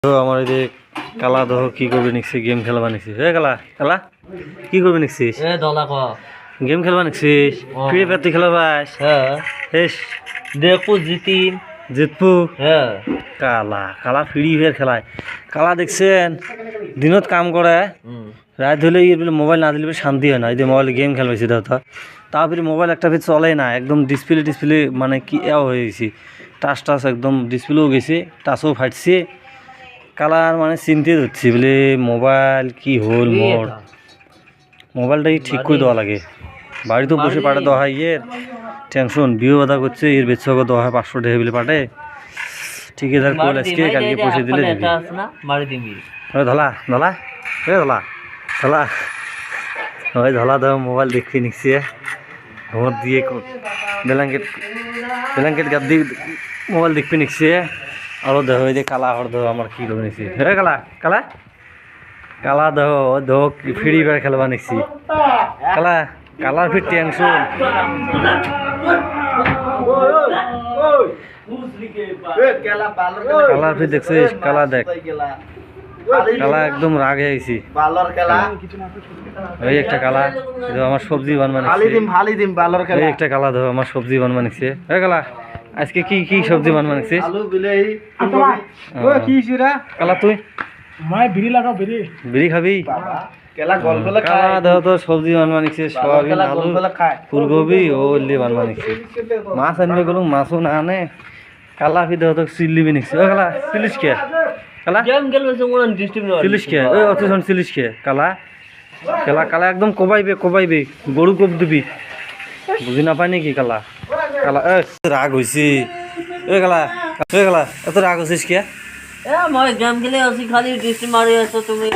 তো আমার এই যে কালা দহ কি করবে নিচ্ছি গেম খেলবা নিচ্ছিস হে কালা কালা কি করবে নিচ্ছিস গেম খেলবা নিচ্ছিস ফ্রি ফায়ার তুই খেলবাস হেস দেখো জিতিম জিতপু হ্যাঁ কালা কালা ফ্রি ফায়ার খেলায় কালা দেখছেন দিনত কাম করে রাত হলে মোবাইল না দিলে শান্তি হয় না এই যে মোবাইলে গেম খেলবাইছি তো তারপরে মোবাইল একটা ফির চলে না একদম ডিসপ্লে মানে কি হয়ে গেছি টাচ একদম ডিসপ্লেও গেছে টাচও ফাটছে কালার মানে চিন্তিত হচ্ছি বলে মোবাইল কি হল মোর মোবাইলটাই ঠিক করে দেওয়া লাগে বাড়িতেও বসে পাঠে দেওয়া হয় ইয়ের টেনশন বিয়ে বাধা করছে এর বেচকে দেওয়া হয় 500 টাকা বলে পাঠে ঠিকাদার কোল আজকে কালকে পয়সা দিলে দিবি ধলা ধলা এ ধলা ধলা ওই ধলা দাও মোবাইল দেখি নিচ্ছে ঘর দিয়ে ব্ল্যাঙ্কেট গাদ দিয়ে মোবাইল দেখবি নিচ্ছে আরো দেহ যে কালা হর দেহ আমার কি করে নিছি হে কালা কালা কালা দেহ দেহ ফ্রি ফায়ার খেলবা নিছি কালা কালার ফির টেনশন কালার ফির দেখছিস কালা দেখ কালা একদম রাগ হয়ে গেছি ওই একটা কালা আমার সবজি বানবা নিচ্ছে একটা কালা দেহ আমার সবজি বানবা নিচ্ছে হে কালা আজকে কি কি সবজি বানবা নিছিস কালা তুই বিড়ি খাবি কালা দেহ তো সবজি বানবা নিচ্ছে সয়াবিন আলু ফুলকপি ও উল্লি বানবা নিচ্ছে মাছ আনবে গেল মাছও না আনে কালা ফি দেহ তো চিল্লিবি নিচ্ছে ও কালা চিলিস কে কালা চিলিস কে ওই অথচ চিলিস কে কালা কালা কালা একদম কবাইবে গরু কোপ দিবি বুঝি না পাই নাকি কালা কালা রাগ হয়েছি এ কালা এত রাগ হচ্ছিস কে মই গেম খেলে আছি খালি দৃষ্টি মারি আছো তুমি